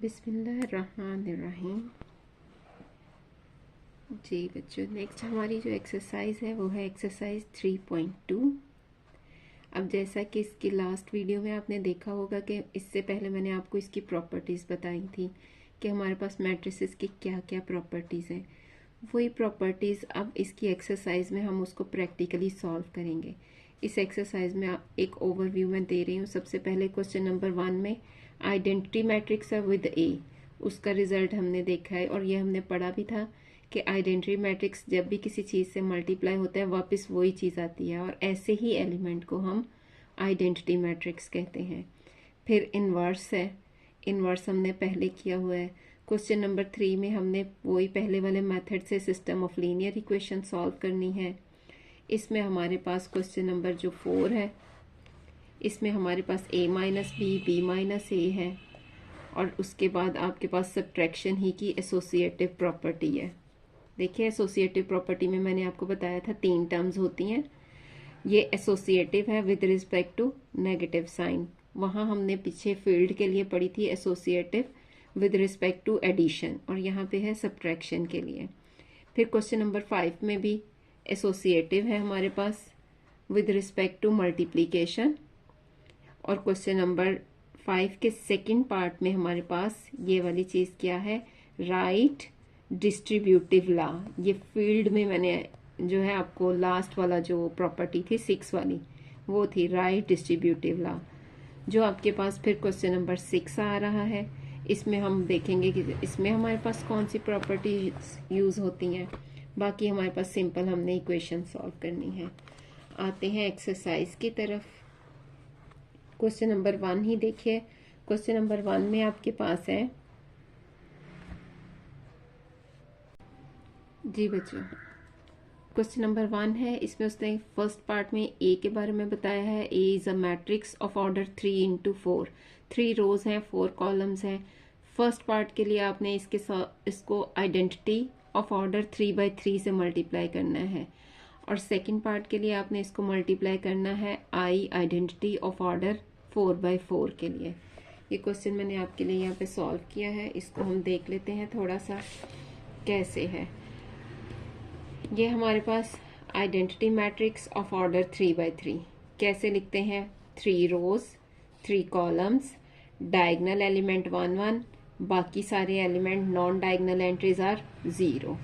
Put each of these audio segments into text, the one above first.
बिस्मिल्लाहिर्रहमानिर्रहीम। जी बच्चों, नेक्स्ट हमारी जो एक्सरसाइज है वो है एक्सरसाइज 3.2। अब जैसा कि इसकी लास्ट वीडियो में आपने देखा होगा कि इससे पहले मैंने आपको इसकी प्रॉपर्टीज़ बताई थी कि हमारे पास मैट्रिसेस की क्या क्या प्रॉपर्टीज़ हैं। वही प्रॉपर्टीज़ अब इसकी एक्सरसाइज में हम उसको प्रैक्टिकली सॉल्व करेंगे। इस एक्सरसाइज में एक ओवरव्यू मैं दे रही हूँ। सबसे पहले क्वेश्चन नंबर 1 में आइडेंटिटी मैट्रिक्स है विद ए, उसका रिजल्ट हमने देखा है और ये हमने पढ़ा भी था कि आइडेंटिटी मैट्रिक्स जब भी किसी चीज़ से मल्टीप्लाई होता है वापस वही चीज़ आती है और ऐसे ही एलिमेंट को हम आइडेंटिटी मैट्रिक्स कहते हैं। फिर इन्वर्स है, इन्वर्स हमने पहले किया हुआ है। क्वेश्चन नंबर 3 में हमने वही पहले वाले मेथड से system of linear equation solve करनी है। इसमें हमारे पास क्वेश्चन नंबर जो 4 है, इसमें हमारे पास a माइनस बी माइनस ए है और उसके बाद आपके पास सब्ट्रैक्शन ही की एसोसिएटिव प्रॉपर्टी है। देखिए, एसोसिएटिव प्रॉपर्टी में मैंने आपको बताया था 3 टर्म्स होती हैं। ये एसोसिएटिव है with respect to negative sign. वहाँ हमने पीछे फील्ड के लिए पढ़ी थी associative with respect to addition, और यहाँ पे है सब्ट्रैक्शन के लिए। फिर क्वेश्चन नंबर 5 में भी एसोसिएटिव है हमारे पास विद रिस्पेक्ट टू मल्टीप्लीकेशन, और क्वेश्चन नंबर 5 के सेकंड पार्ट में हमारे पास ये वाली चीज़ क्या है, राइट डिस्ट्रीब्यूटिव लॉ। ये फील्ड में मैंने जो है आपको लास्ट वाला जो प्रॉपर्टी थी 6 वाली वो थी राइट डिस्ट्रीब्यूटिव लॉ। जो आपके पास फिर क्वेश्चन नंबर 6 आ रहा है, इसमें हम देखेंगे कि इसमें हमारे पास कौन सी प्रॉपर्टी यूज़ होती हैं। बाकी हमारे पास सिंपल हमने इक्वेशन सॉल्व करनी है। आते हैं एक्सरसाइज की तरफ। क्वेश्चन नंबर 1 ही देखिए। क्वेश्चन नंबर 1 में आपके पास है, जी बच्चों, क्वेश्चन नंबर 1 है। इसमें उसने फर्स्ट पार्ट में ए के बारे में बताया है। A is a matrix of order 3x4। 3 rows हैं, 4 कॉलम्स हैं। फर्स्ट पार्ट के लिए आपने इसको आइडेंटिटी ऑफ ऑर्डर 3x3 से मल्टीप्लाई करना है, और सेकंड पार्ट के लिए आपने इसको मल्टीप्लाई करना है आई आइडेंटिटी ऑफ ऑर्डर 4x4 के लिए। ये क्वेश्चन मैंने आपके लिए यहाँ पे सॉल्व किया है। इसको हम देख लेते हैं थोड़ा सा कैसे है। ये हमारे पास identity matrix of order 3x3 कैसे लिखते हैं, 3 रोज 3 कॉलम्स, डायगनल एलिमेंट 1 1, बाकी सारे element non diagonal entries are 0।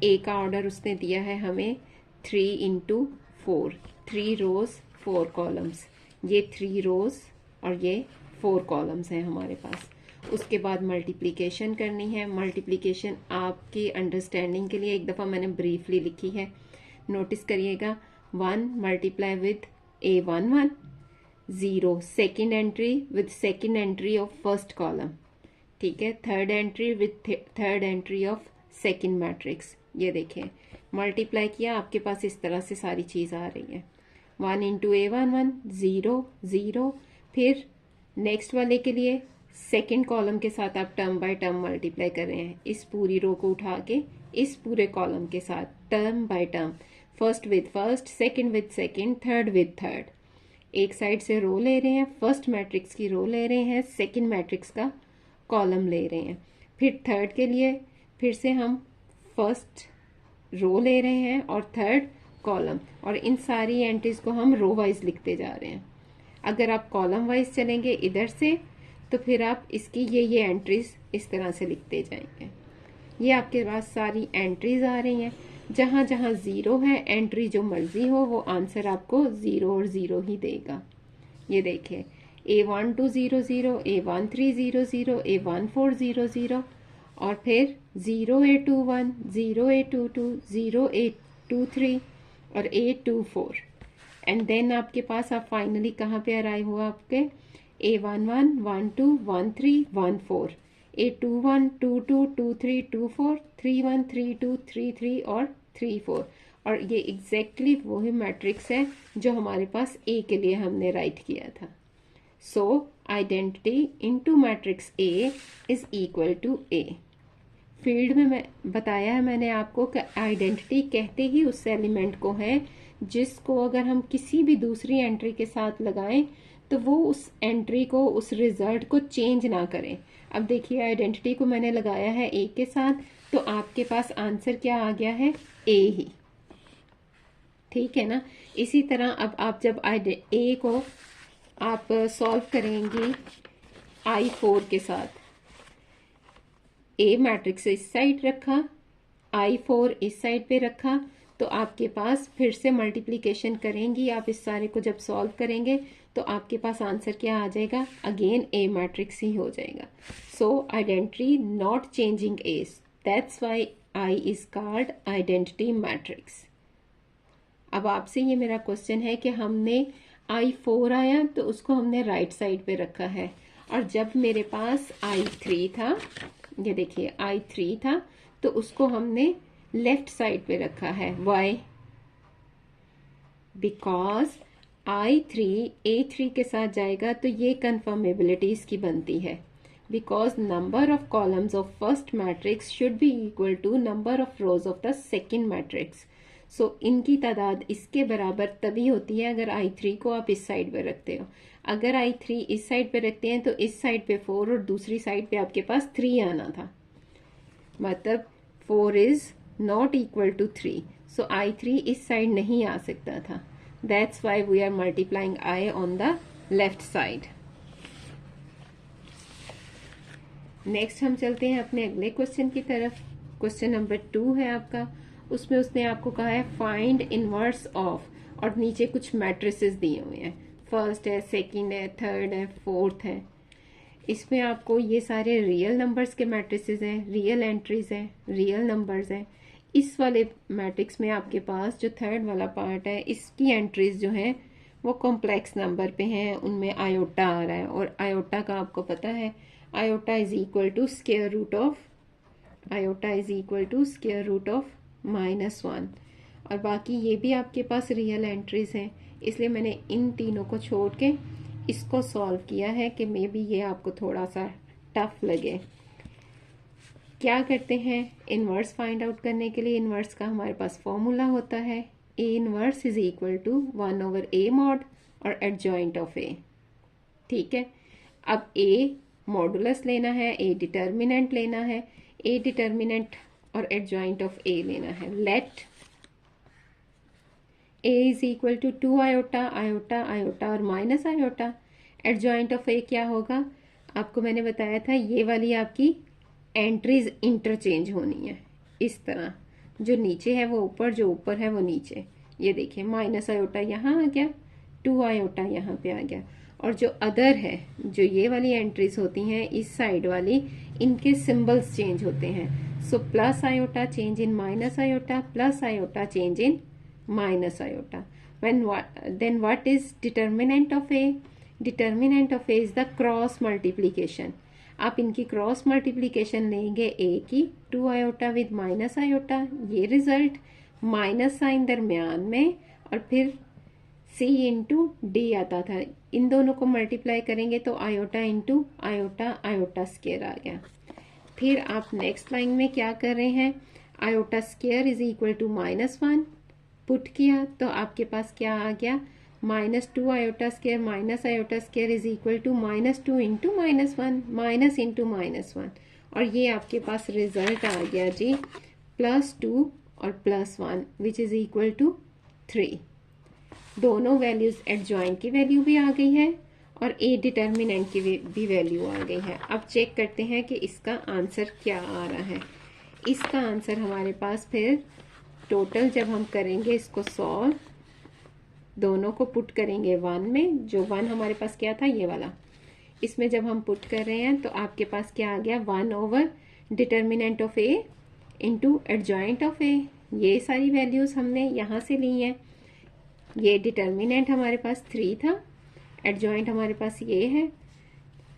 A का ऑर्डर उसने दिया है हमें 3 × 4, 3 रोज 4 कॉलम्स। ये 3 रोज और ये 4 कॉलम्स हैं हमारे पास। उसके बाद मल्टीप्लिकेशन करनी है। मल्टीप्लिकेशन आपकी अंडरस्टैंडिंग के लिए एक दफ़ा मैंने ब्रीफली लिखी है, नोटिस करिएगा। 1 multiply with A11, 0 second entry with second entry of first column, ठीक है। Third entry with third entry of second matrix. ये देखें, मल्टीप्लाई किया, आपके पास इस तरह से सारी चीज़ आ रही है। 1 × A11 0 0। फिर नेक्स्ट वाले के लिए सेकेंड कॉलम के साथ आप टर्म बाय टर्म मल्टीप्लाई कर रहे हैं। इस पूरी रो को उठा के इस पूरे कॉलम के साथ term by term, first with first, second with second, third with third. एक साइड से रो ले रहे हैं, फर्स्ट मैट्रिक्स की रो ले रहे हैं, सेकेंड मैट्रिक्स का कॉलम ले रहे हैं। फिर थर्ड के लिए फिर से हम फर्स्ट रो ले रहे हैं और थर्ड कॉलम, और इन सारी एंट्रीज को हम रो वाइज लिखते जा रहे हैं। अगर आप कॉलम वाइज चलेंगे इधर से तो फिर आप इसकी ये एंट्रीज इस तरह से लिखते जाएंगे। ये आपके पास सारी एंट्रीज आ रही हैं। जहाँ जहाँ 0 है, एंट्री जो मर्जी हो वो आंसर आपको 0 और 0 ही देगा। ये देखिए, A12 0 0, A13 0 0, A14 0 0, और फिर 0 A21, 0 A22, 0 A23 और A24। एंड देन आपके पास आप फाइनली कहाँ पे अराइव हुआ, आपके A11 12 13 14, A21 22 23 24, 31 32 33 और 34। और ये एग्जैक्टली वही मैट्रिक्स है जो हमारे पास A के लिए हमने राइट किया था। So identity into matrix A is equal to A। Field में मैं बताया है मैंने आपको कि आइडेंटिटी कहते ही उस एलिमेंट को है जिसको अगर हम किसी भी दूसरी एंट्री के साथ लगाएं तो वो उस एंट्री को, उस रिजल्ट को चेंज ना करें। अब देखिए आइडेंटिटी को मैंने लगाया है ए के साथ, तो आपके पास आंसर क्या आ गया है, ए ही, ठीक है ना। इसी तरह अब आप जब ए को आप सॉल्व करेंगी I4 के साथ, ए मैट्रिक्स इस साइड रखा, I4 इस साइड पे रखा, तो आपके पास फिर से मल्टीप्लिकेशन करेंगी आप, इस सारे को जब सॉल्व करेंगे तो आपके पास आंसर क्या आ जाएगा, अगेन ए मैट्रिक्स ही हो जाएगा। सो identity not changing A, that's why I is called identity matrix. अब आपसे ये मेरा क्वेश्चन है कि हमने I4 आया तो उसको हमने राइट साइड पे रखा है, और जब मेरे पास I3 था, ये देखिए I3 था, तो उसको हमने लेफ्ट साइड पे रखा है। वाई? बिकॉज I3 A3 के साथ जाएगा तो ये कन्फर्मेबिलिटी इसकी बनती है, because number of columns of first matrix should be equal to number of rows of the second matrix. So इनकी तादाद इसके बराबर तभी होती है अगर I3 को आप इस साइड पे रखते हो। अगर I3 इस साइड पे रखते हैं तो इस साइड पे 4 और दूसरी साइड पे आपके पास 3 आना था, मतलब 4 is not equal to 3, so I3 इस साइड नहीं आ सकता था। That's why we are multiplying I on the left side. Next हम चलते हैं अपने अगले क्वेश्चन की तरफ। क्वेश्चन नंबर 2 है आपका, उसमें उसने आपको कहा है फाइंड इनवर्स ऑफ, और नीचे कुछ मैट्रिसेस दिए हुए हैं, फर्स्ट है, सेकंड है, थर्ड है, फोर्थ है। इसमें आपको ये सारे रियल नंबर्स के मैट्रिसेस हैं, रियल एंट्रीज हैं, रियल नंबर्स हैं। इस वाले मैट्रिक्स में आपके पास जो थर्ड वाला पार्ट है, इसकी एंट्रीज जो हैं वो कॉम्प्लेक्स नंबर पे हैं, उनमें आयोटा आ रहा है, और आयोटा का आपको पता है iota is equal to square root of, iota is equal to square root of -1, और बाकी ये भी आपके पास रियल एंट्रीज हैं, इसलिए मैंने इन तीनों को छोड़ के इसको सॉल्व किया है कि मे बी ये आपको थोड़ा सा टफ लगे। क्या करते हैं, इनवर्स फाइंड आउट करने के लिए इनवर्स का हमारे पास फॉर्मूला होता है, A inverse is equal to 1/a mod और एडजॉइंट ऑफ ए, ठीक है। अब ए मॉडुलस लेना है, ए डिटर्मिनेंट लेना है, ए डिटर्मिनेंट और एडजॉइंट ऑफ ए लेना है। Let A is equal to 2 iota, iota iota और minus iota. Adjoint of A क्या होगा, आपको मैंने बताया था ये वाली आपकी एंट्रीज इंटरचेंज होनी है, इस तरह, जो नीचे है वो ऊपर, जो ऊपर है वो नीचे। ये देखिए माइनस आयोटा यहाँ आ गया, 2 आयोटा यहाँ पे आ गया, और जो अदर है, जो ये वाली एंट्रीज होती हैं इस साइड वाली, इनके सिंबल्स चेंज होते हैं। So plus iota change in minus iota, plus iota change in minus iota. then what is determinant of a? Determinant of a is the cross multiplication। आप इनकी क्रॉस मल्टीप्लीकेशन लेंगे ए की, 2 iota with minus iota, ये result minus sign दरमियान में, और फिर सी into D आता था, इन दोनों को मल्टीप्लाई करेंगे तो iota into iota, iota square आ गया। फिर आप नेक्स्ट लाइन में क्या कर रहे हैं, iota square is equal to -1 put किया, तो आपके पास क्या आ गया, -2 iota square minus iota square is equal to -2 into -1, minus into -1, और ये आपके पास रिजल्ट आ गया जी +2 और +1 विच इज इक्वल टू 3। दोनों वैल्यूज एडजॉइंट की वैल्यू भी आ गई है और ए डिटर्मिनेंट की भी वैल्यू आ गई है। अब चेक करते हैं कि इसका आंसर क्या आ रहा है। इसका आंसर हमारे पास फिर टोटल जब हम करेंगे इसको सॉल्व, दोनों को पुट करेंगे 1 में, जो 1 हमारे पास क्या था ये वाला, इसमें जब हम पुट कर रहे हैं तो आपके पास क्या आ गया, 1 determinant of A into adjoint of A. ये सारी वैल्यूज हमने यहाँ से ली हैं, ये डिटर्मिनेंट हमारे पास 3 था, एडजॉइंट हमारे पास ये है,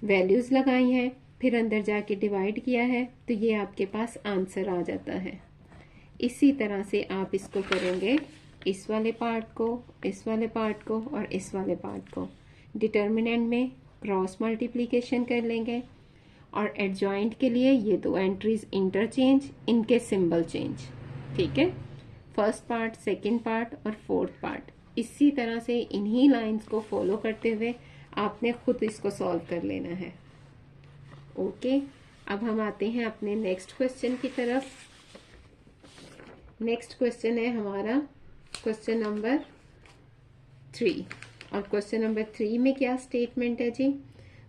वैल्यूज लगाई हैं, फिर अंदर जाके डिवाइड किया है, तो ये आपके पास आंसर आ जाता है। इसी तरह से आप इसको करेंगे, इस वाले पार्ट को, इस वाले पार्ट को और इस वाले पार्ट को। डिटर्मिनेंट में क्रॉस मल्टीप्लिकेशन कर लेंगे, और एडजॉइंट के लिए ये दो एंट्रीज इंटरचेंज, इनके सिंबल चेंज, ठीक है। फर्स्ट पार्ट, सेकंड पार्ट और फोर्थ पार्ट, इसी तरह से इन्हीं लाइंस को फॉलो करते हुए आपने खुद इसको सॉल्व कर लेना है। ओके, अब हम आते हैं अपने नेक्स्ट क्वेश्चन की तरफ। नेक्स्ट क्वेश्चन है हमारा क्वेश्चन नंबर 3। और क्वेश्चन नंबर 3 में क्या स्टेटमेंट है जी?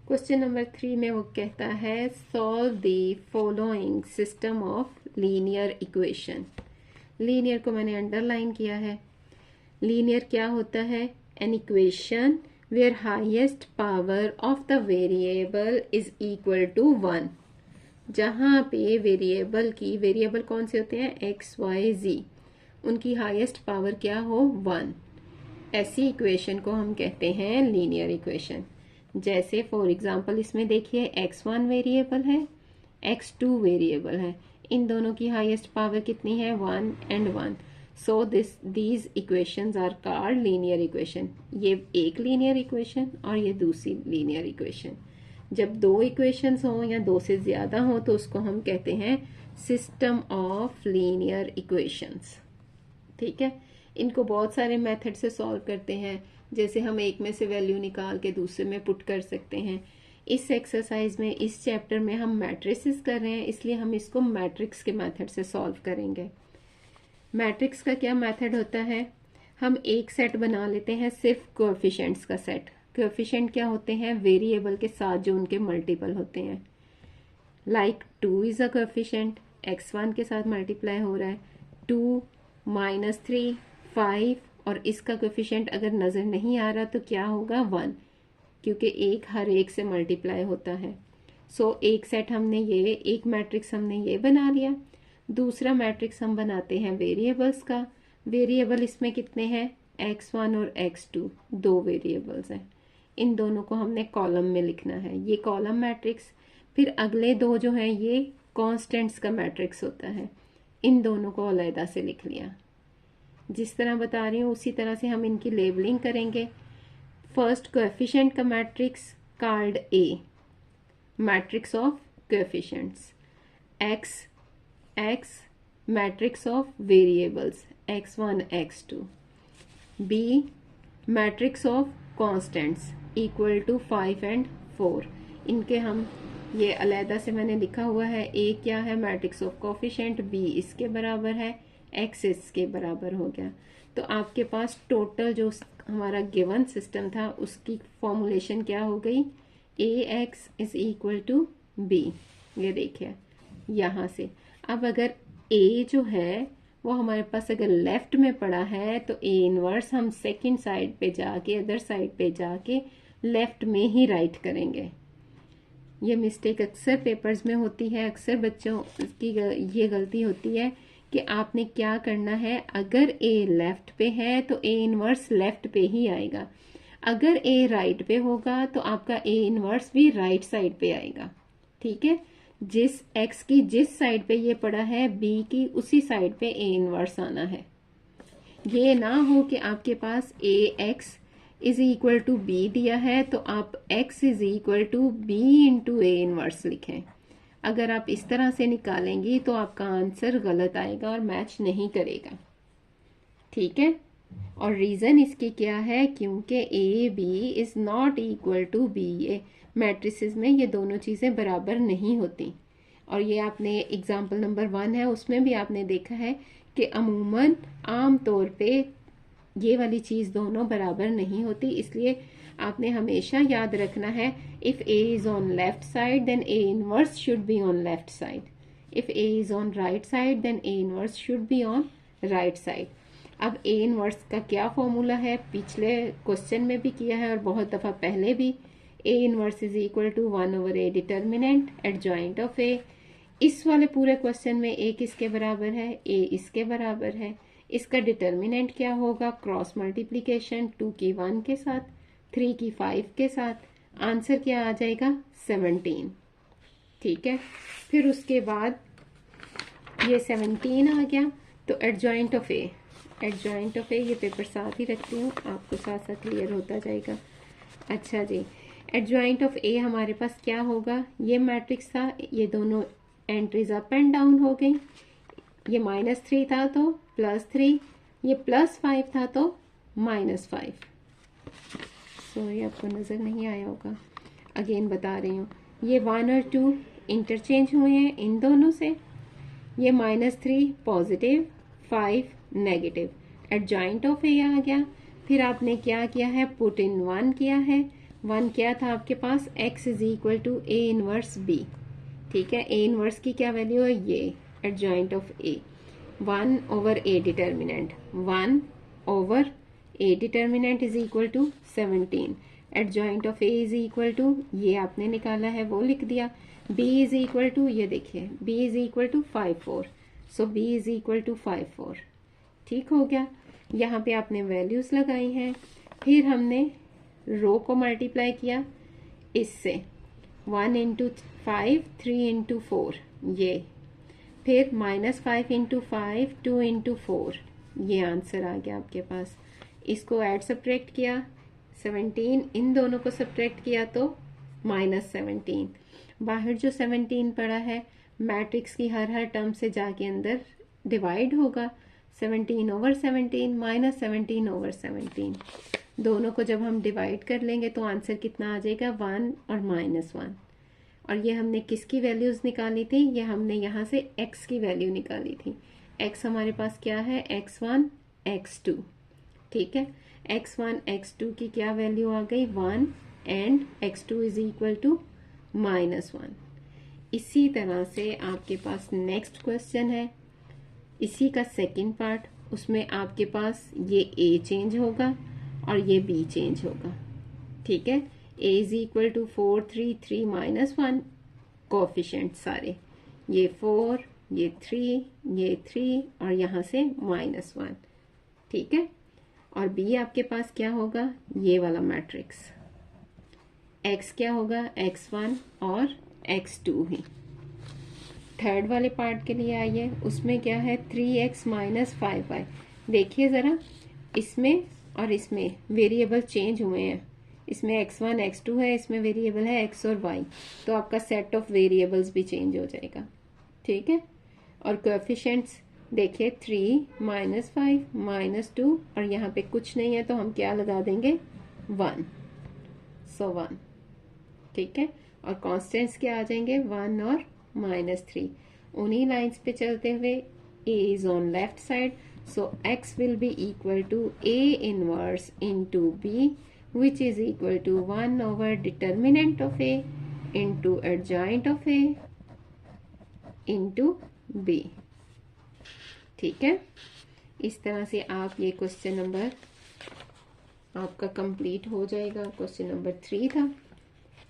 क्वेश्चन नंबर 3 में वो कहता है solve the following system of linear equation. Linear को मैंने अंडरलाइन किया है। लीनियर क्या होता है? An equation where highest power of the variable is equal to 1। जहाँ पे वेरिएबल कौन से होते हैं? एक्स वाई जी, उनकी हाईएस्ट पावर क्या हो? 1। ऐसी इक्वेशन को हम कहते हैं लीनियर इक्वेशन। जैसे फॉर एग्जांपल इसमें देखिए x1 वेरिएबल है, x2 वेरिएबल है, इन दोनों की हाईएस्ट पावर कितनी है? 1 and 1। So these equations are called linear equation. ये एक लीनियर इक्वेशन और ये दूसरी लीनियर इक्वेशन। जब दो इक्वेशंस हों या दो से ज्यादा हों तो उसको हम कहते हैं सिस्टम ऑफ लीनियर इक्वेशंस। ठीक है, इनको बहुत सारे मेथड से सॉल्व करते हैं। जैसे हम एक में से वैल्यू निकाल के दूसरे में पुट कर सकते हैं। इस एक्सरसाइज में, इस चैप्टर में हम मैट्रिसेस कर रहे हैं, इसलिए हम इसको मैट्रिक्स के मेथड से सॉल्व करेंगे। मैट्रिक्स का क्या मेथड होता है? हम एक सेट बना लेते हैं, सिर्फ कोएफिशिएंट्स का सेट। कोएफिशिएंट क्या होते हैं? वेरिएबल के साथ जो उनके मल्टीपल होते हैं। Like 2 is a coefficient, x1 के साथ मल्टीप्लाई हो रहा है, 2 -3 5, और इसका कोएफिशिएंट अगर नजर नहीं आ रहा तो क्या होगा? 1, क्योंकि एक हर एक से मल्टीप्लाई होता है। सो एक सेट हमने ये, एक मैट्रिक्स हमने ये बना लिया। दूसरा मैट्रिक्स हम बनाते हैं वेरिएबल्स का। वेरिएबल इसमें कितने हैं? x1 और x2, दो वेरिएबल्स हैं। इन दोनों को हमने कॉलम में लिखना है, ये कॉलम मैट्रिक्स। फिर अगले दो जो हैं ये कॉन्स्टेंट्स का मैट्रिक्स होता है, इन दोनों को अलग से लिख लिया। जिस तरह बता रही हूँ उसी तरह से हम इनकी लेबलिंग करेंगे। फर्स्ट कोएफिशिएंट का matrix called A, matrix of coefficients. x matrix of variables x1 x2। B matrix of constants equal to 5 and 4। इनके हम ये अलहदा से मैंने लिखा हुआ है। ए क्या है? मैट्रिक्स ऑफ कोएफिशिएंट, बी इसके बराबर है, एक्स इसके बराबर हो गया। तो आपके पास टोटल जो हमारा गिवन सिस्टम था उसकी फॉर्मुलेशन क्या हो गई? A X is equal to B. ये देखिए यहाँ से। अब अगर ए जो है वो हमारे पास अगर लेफ्ट में पड़ा है तो ए इनवर्स हम सेकंड साइड पे जाके, अदर साइड पे जाके लेफ्ट में ही राइट करेंगे। ये मिस्टेक अक्सर पेपर्स में होती है, अक्सर बच्चों की ये गलती होती है कि आपने क्या करना है, अगर ए लेफ्ट पे है तो ए इनवर्स लेफ्ट पे ही आएगा, अगर ए राइट पे होगा तो आपका ए इनवर्स भी राइट साइड पे आएगा। ठीक है, जिस x की जिस साइड पे ये पड़ा है b की उसी साइड पे a इनवर्स आना है। ये ना हो कि आपके पास ax is equal to B दिया है तो आप x is equal to B into a inverse लिखें। अगर आप इस तरह से निकालेंगी तो आपका आंसर गलत आएगा और मैच नहीं करेगा। ठीक है, और रीजन इसकी क्या है? क्योंकि A B is not equal to B A. Matrices में ये दोनों चीजें बराबर नहीं होती। और ये आपने एग्जाम्पल नंबर 1 है उसमें भी आपने देखा है कि अमूमन आम तौर पे ये वाली चीज दोनों बराबर नहीं होती। इसलिए आपने हमेशा याद रखना है, if A is on left side then A inverse should be on left side, if A is on right side then A inverse should be on right side. अब ए इनवर्स का क्या फॉर्मूला है? पिछले question में भी किया है और बहुत दफा पहले भी। A inverse is equal to 1/a determinant adjoint of A. इस वाले पूरे क्वेश्चन में ए किसके बराबर है? ए इसके बराबर है। इसका डिटर्मिनेंट क्या होगा? क्रॉस मल्टीप्लीकेशन, 2 की 1 के साथ, 3 की 5 के साथ। आंसर क्या आ जाएगा? 17। ठीक है, फिर उसके बाद ये 17 आ गया तो adjoint of A, adjoint of A ये पेपर साथ ही रखती हूँ, आपको साथ साथ क्लियर होता जाएगा। अच्छा जी, एडजॉइंट ऑफ ए हमारे पास क्या होगा? ये मैट्रिक्स था, ये दोनों एंट्रीज अप एंड डाउन हो गई। ये -3 था तो +3, ये +5 था तो -5। सॉरी आपको नज़र नहीं आया होगा, अगेन बता रही हूँ। ये 1 और 2 इंटरचेंज हुए हैं इन दोनों से। ये -3 पॉजिटिव, 5 नेगेटिव, एडजॉइंट ऑफ ए आ गया। फिर आपने क्या किया है, पुट इन 1 किया है। 1 क्या था आपके पास, x is equal to A inverse b। ठीक है, ए इनवर्स की क्या वैल्यू है, ये adjoint of A. 1 over A determinant, 1 over A determinant is equal to 17। Adjoint of A is equal to, ये आपने निकाला है वो लिख दिया। b इज इक्वल टू, ये देखिए b is equal to 5 4, so b is equal to 5 4। ठीक हो गया, यहाँ पे आपने वैल्यूज लगाई हैं। फिर हमने रो को मल्टीप्लाई किया इससे, 1 इंटू 5, 3 इंटू 4, ये। फिर -5 इंटू 5, 2 इंटू 4, ये आंसर आ गया आपके पास। इसको ऐड सब्ट्रैक्ट किया, 17, इन दोनों को सब्ट्रैक्ट किया तो -17। बाहर जो 17 पड़ा है, मैट्रिक्स की हर टर्म से जाके अंदर डिवाइड होगा। 17 ओवर 17 -17 ओवर 17, दोनों को जब हम डिवाइड कर लेंगे तो आंसर कितना आ जाएगा, 1 और -1। और ये हमने किसकी वैल्यूज निकाली थी, ये हमने यहाँ से x की वैल्यू निकाली थी। x हमारे पास क्या है, x1 x2। ठीक है, x1 x2 की क्या वैल्यू आ गई, 1, and x2 is equal to -1। इसी तरह से आपके पास नेक्स्ट क्वेश्चन है, इसी का सेकंड पार्ट। उसमें आपके पास ये a चेंज होगा और ये b चेंज होगा। ठीक है, a is equal to 4 3 3 -1, coefficient सारे, ये 4, ये 3, ये 3 और यहाँ से -1। ठीक है, और b आपके पास क्या होगा, ये वाला मैट्रिक्स। x क्या होगा, x1 और x2 ही। थर्ड वाले पार्ट के लिए आइए, उसमें क्या है, 3x - 5y। देखिए ज़रा, इसमें और इसमें वेरिएबल चेंज हुए हैं। इसमें x1 x2 है, इसमें वेरिएबल है x और y, तो आपका सेट ऑफ वेरिएबल्स भी चेंज हो जाएगा। ठीक है, और कोएफिशिएंट्स देखिए, 3 -5 -2, और यहाँ पे कुछ नहीं है तो हम क्या लगा देंगे, 1, सो 1। ठीक है, और कॉन्स्टेंट्स क्या आ जाएंगे, 1 और -3। उन्हीं लाइंस पे चलते हुए a is on left side, so x will be equal to a inverse into b, which is equal to 1 over determinant of a into adjoint of a into b। ठीक है, इस तरह से आप ये क्वेश्चन नंबर आपका complete हो जाएगा। क्वेश्चन नंबर 3 था।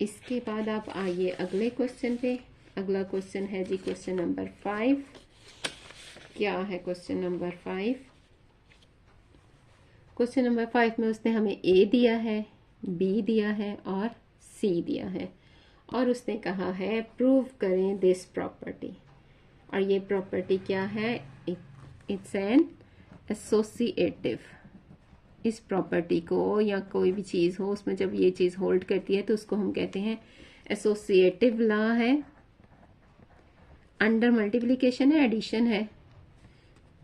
इसके बाद आप आइए अगले क्वेश्चन पे। अगला क्वेश्चन है जी क्वेश्चन नंबर 5। क्या है क्वेश्चन नंबर 5? क्वेश्चन नंबर 5 में उसने हमें ए दिया है, बी दिया है और सी दिया है, और उसने कहा है प्रूव करें दिस प्रॉपर्टी। और ये प्रॉपर्टी क्या है, इट्स एन एसोसिएटिव। इस प्रॉपर्टी को, या कोई भी चीज़ हो उसमें जब ये चीज़ होल्ड करती है तो उसको हम कहते हैं एसोसिएटिव लॉ है। अंडर मल्टीप्लिकेशन है, एडिशन है,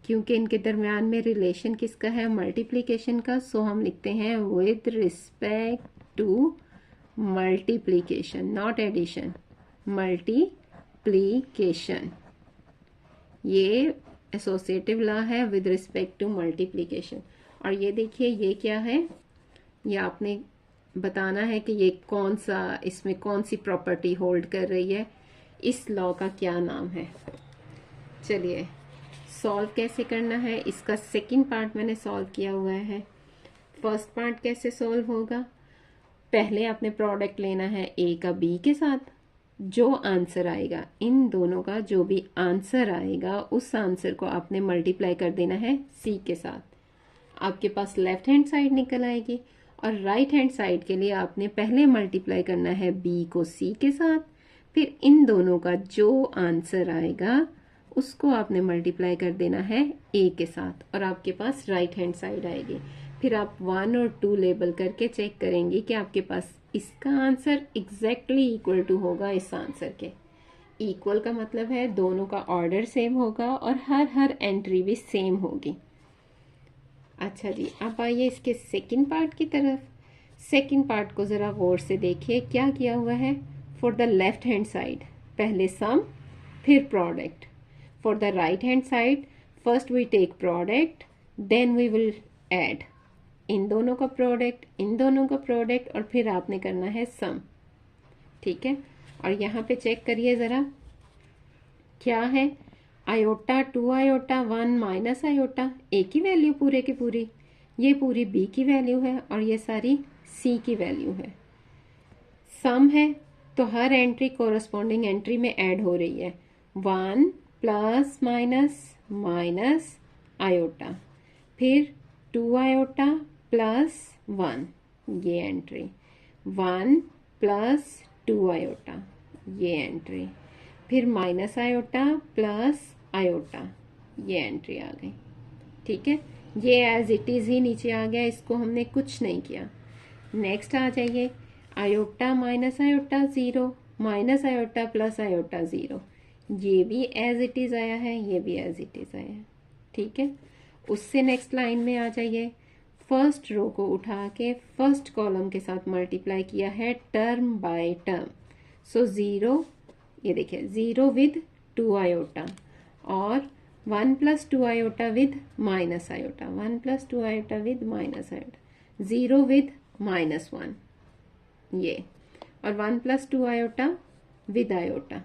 क्योंकि इनके दरमियान में रिलेशन किसका है, मल्टीप्लिकेशन का, सो हम लिखते हैं with respect to multiplication, not addition, multiplication. ये एसोसिएटिव लॉ है विद रिस्पेक्ट टू मल्टीप्लिकेशन। और ये देखिए, ये क्या है, ये आपने बताना है कि ये कौन सा, इसमें कौन सी प्रॉपर्टी होल्ड कर रही है, इस लॉ का क्या नाम है। चलिए सॉल्व कैसे करना है, इसका सेकंड पार्ट मैंने सॉल्व किया हुआ है। फर्स्ट पार्ट कैसे सॉल्व होगा, पहले आपने प्रोडक्ट लेना है ए का बी के साथ, जो आंसर आएगा, इन दोनों का जो भी आंसर आएगा उस आंसर को आपने मल्टीप्लाई कर देना है सी के साथ। आपके पास लेफ्ट हैंड साइड निकल आएगी, और राइट हैंड साइड के लिए आपने पहले मल्टीप्लाई करना है बी को सी के साथ, फिर इन दोनों का जो आंसर आएगा उसको आपने मल्टीप्लाई कर देना है ए के साथ, और आपके पास राइट हैंड साइड आएगी। फिर आप 1 और 2 लेबल करके चेक करेंगे कि आपके पास इसका आंसर एग्जैक्टली इक्वल टू होगा इस आंसर के। इक्वल का मतलब है दोनों का ऑर्डर सेम होगा और हर एंट्री भी सेम होगी। अच्छा जी, अब आइए इसके सेकंड पार्ट की तरफ। सेकंड पार्ट को ज़रा गौर से देखिए, क्या किया हुआ है। For the left hand side पहले सम फिर product, for the right hand side first we take product then we will add, इन दोनों का प्रोडक्ट, इन दोनों का प्रोडक्ट, और फिर आपने करना है सम। ठीक है, और यहाँ पे चेक करिए ज़रा क्या है, आयोटा 2 आयोटा 1 माइनस आयोटा, ए की वैल्यू पूरे की पूरी, ये पूरी बी की वैल्यू है और ये सारी सी की वैल्यू है। सम है तो हर एंट्री कोरस्पॉन्डिंग एंट्री में ऐड हो रही है, 1 प्लस माइनस माइनस आयोटा, फिर 2 आयोटा प्लस 1 ये एंट्री, 1 प्लस 2 आयोटा ये एंट्री, फिर माइनस आयोटा प्लस आयोटा ये एंट्री आ गई। ठीक है, ये एज इट इज़ ही नीचे आ गया, इसको हमने कुछ नहीं किया। नेक्स्ट आ जाइए, iota minus iota 0 minus iota plus iota 0, ये भी एज इट इज़ आया है, ये भी एज इट इज़ आया है। ठीक है, उससे नेक्स्ट लाइन में आ जाइए, फर्स्ट रो को उठा के फर्स्ट कॉलम के साथ मल्टीप्लाई किया है टर्म बाय टर्म। सो 0, ये देखिए 0 विद 2 आयोटा और 1 plus 2 iota with minus iota, 1 plus 2 iota with minus iota, 0 with -1 ये, और 1 प्लस 2 आयोटा विद आयोटा।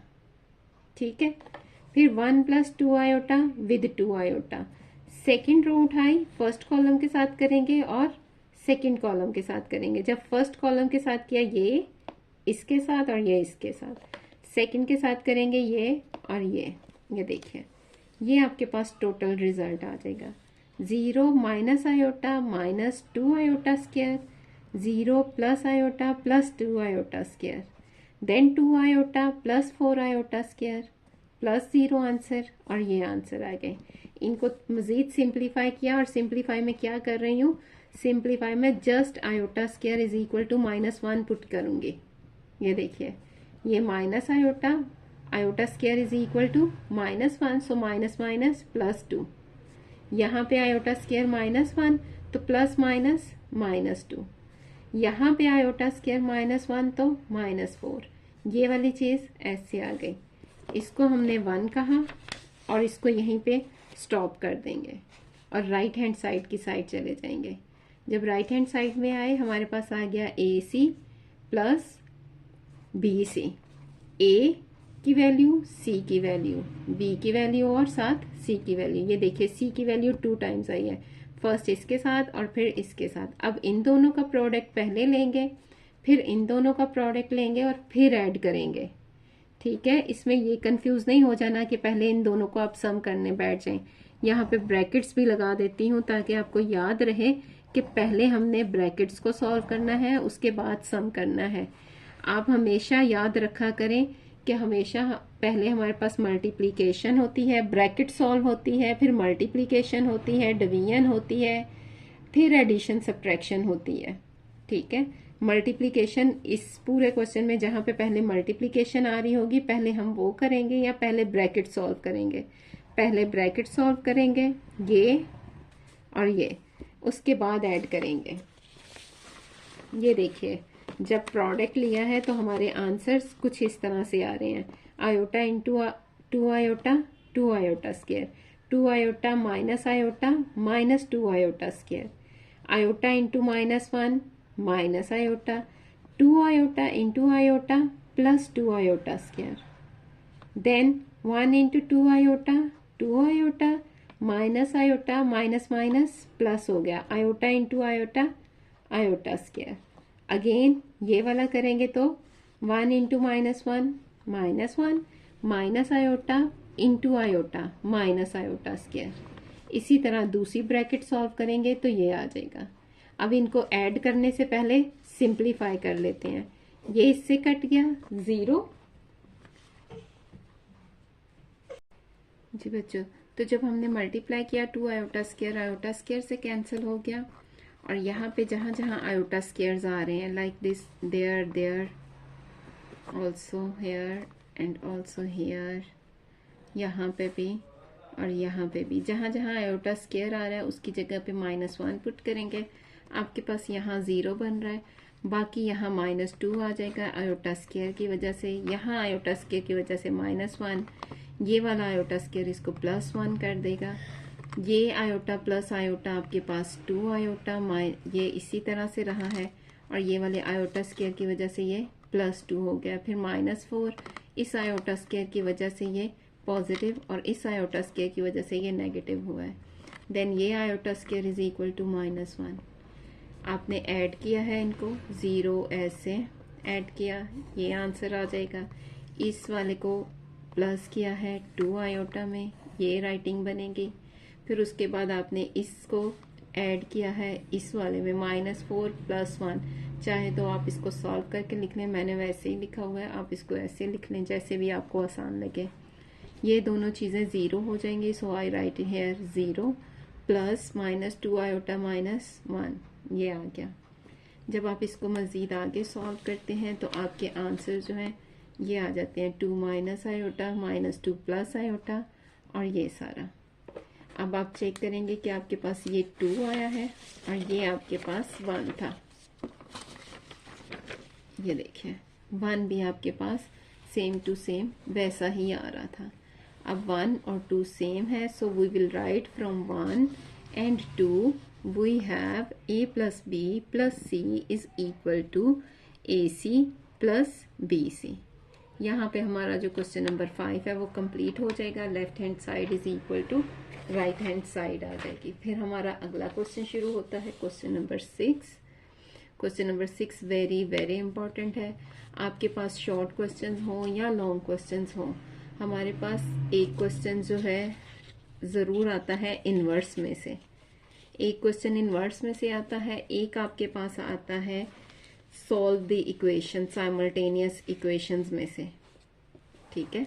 ठीक है, फिर 1 plus 2 iota with 2 iota. Second row उठाई फर्स्ट कॉलम के साथ करेंगे और सेकेंड कॉलम के साथ करेंगे। जब फर्स्ट कॉलम के साथ किया ये इसके साथ और ये इसके साथ, सेकेंड के साथ करेंगे ये और ये देखिए ये आपके पास टोटल रिजल्ट आ जाएगा, 0 minus iota minus 2 iota square, 0 plus iota plus 2 iota square, then 2 iota plus 4 iota square plus 0 answer, और ये आंसर आ गए। इनको मज़ीद सिंप्लीफाई किया, और सिंप्लीफाई में क्या कर रही हूँ, सिंप्लीफाई में just iota square is equal to -1 put करूँगी। ये देखिए ये minus iota, iota square is equal to -1, so minus minus plus 2, यहाँ पे आयोटा स्क्वायर -1 तो प्लस माइनस -2, यहाँ पे आयोटा स्क्वायर -1 तो -4, ये वाली चीज़ ऐसे आ गई। इसको हमने 1 कहा और इसको यहीं पे स्टॉप कर देंगे और राइट हैंड साइड की साइड चले जाएंगे। जब राइट हैंड साइड में आए हमारे पास आ गया AC प्लस BC, A की वैल्यू, C की वैल्यू, B की वैल्यू और साथ C की वैल्यू। ये देखिए C की वैल्यू 2 टाइम्स आई है, फर्स्ट इसके साथ और फिर इसके साथ। अब इन दोनों का प्रोडक्ट पहले लेंगे, फिर इन दोनों का प्रोडक्ट लेंगे और फिर ऐड करेंगे। ठीक है, इसमें ये कंफ्यूज नहीं हो जाना कि पहले इन दोनों को आप सम करने बैठ जाएं। यहाँ पे ब्रैकेट्स भी लगा देती हूँ ताकि आपको याद रहे कि पहले हमने ब्रैकेट्स को सॉल्व करना है, उसके बाद सम करना है। आप हमेशा याद रखा करें कि हमेशा पहले हमारे पास मल्टीप्लिकेशन होती है, ब्रैकेट सॉल्व होती है, फिर मल्टीप्लिकेशन होती है, डिवीजन होती है, फिर एडिशन सब्ट्रैक्शन होती है। ठीक है, मल्टीप्लिकेशन इस पूरे क्वेश्चन में जहाँ पे पहले मल्टीप्लिकेशन आ रही होगी पहले हम वो करेंगे या पहले ब्रैकेट सॉल्व करेंगे? पहले ब्रैकेट सॉल्व करेंगे ये और ये, उसके बाद ऐड करेंगे। ये देखिए जब प्रोडक्ट लिया है तो हमारे आंसर्स कुछ इस तरह से आ रहे हैं, iota into 2 iota 2 iota square, 2 iota minus iota minus 2 iota square, iota into -1 minus iota, 2 iota into iota plus 2 iota square, then 1 into 2 iota 2 iota minus iota minus minus plus हो गया, iota into iota iota square. Again ये वाला करेंगे तो 1 into -1 -1 minus iota into iota minus iota square. इसी तरह दूसरी bracket solve करेंगे तो ये आ जाएगा। अब इनको ऐड करने से पहले सिंप्लीफाई कर लेते हैं। ये इससे कट गया 0 जी बच्चों, तो जब हमने मल्टीप्लाई किया 2 आयोटा स्क्वायर से कैंसिल हो गया, और यहाँ पे जहाँ जहाँ आयोटा स्क्वायर्स आ रहे हैं like this, there also here and also here, यहाँ पे भी और यहाँ पे भी जहाँ जहाँ आयोटा स्क्वायर आ रहा है उसकी जगह पे -1 पुट करेंगे। आपके पास यहाँ 0 बन रहा है, बाकी यहाँ -2 आ जाएगा आयोटा स्क्वायर की वजह से, यहाँ आयोटा स्क्वायर की वजह से -1, ये वाला आयोटा स्क्वायर इसको +1 कर देगा, ये आयोटा प्लस आयोटा आपके पास 2 आयोटा, ये इसी तरह से रहा है, और ये वाले आयोटा स्क्वायर की वजह से ये +2 हो गया, फिर -4, इस आयोटा स्क्वायर की वजह से ये पॉजिटिव, और इस आयोटा स्क्वायर की वजह से ये नेगेटिव हुआ है। देन ये iota square is equal to -1। आपने ऐड किया है इनको, 0 ऐसे ऐड किया, ये आंसर आ जाएगा। इस वाले को प्लस किया है 2 आयोटा में, ये राइटिंग बनेगी। फिर उसके बाद आपने इसको ऐड किया है इस वाले में, -4 + 1। चाहे तो आप इसको सॉल्व करके लिख लें, मैंने वैसे ही लिखा हुआ है, आप इसको ऐसे लिख लें जैसे भी आपको आसान लगे। ये दोनों चीज़ें 0 हो जाएंगी, सो आई राइट हियर 0 + -2 आयोटा -1, ये आ गया। जब आप इसको मज़ीद आगे सॉल्व करते हैं तो आपके आंसर जो हैं ये आ जाते हैं 2 - आयोटा -2 + आयोटा, और ये सारा। अब आप चेक करेंगे कि आपके पास ये 2 आया है और ये आपके पास 1 था। ये देखिए 1 भी आपके पास सेम टू सेम वैसा ही आ रहा था। अब 1 और 2 सेम है, so we will write from 1 and 2 we have a plus b plus c is equal to ac plus bc। यहाँ पे हमारा जो क्वेश्चन नंबर 5 है वो कंप्लीट हो जाएगा, left hand side is equal to right hand side आ जाएगी। फिर हमारा अगला क्वेश्चन शुरू होता है, question number 6। Question number 6 very very important है। आपके पास शॉर्ट क्वेश्चंस हो या लॉन्ग क्वेश्चंस हो, हमारे पास एक क्वेश्चन जो है ज़रूर आता है इन्वर्स में से, एक क्वेश्चन इन्वर्स में से आता है, एक आपके पास आता है solve the equation simultaneous equations में से। ठीक है,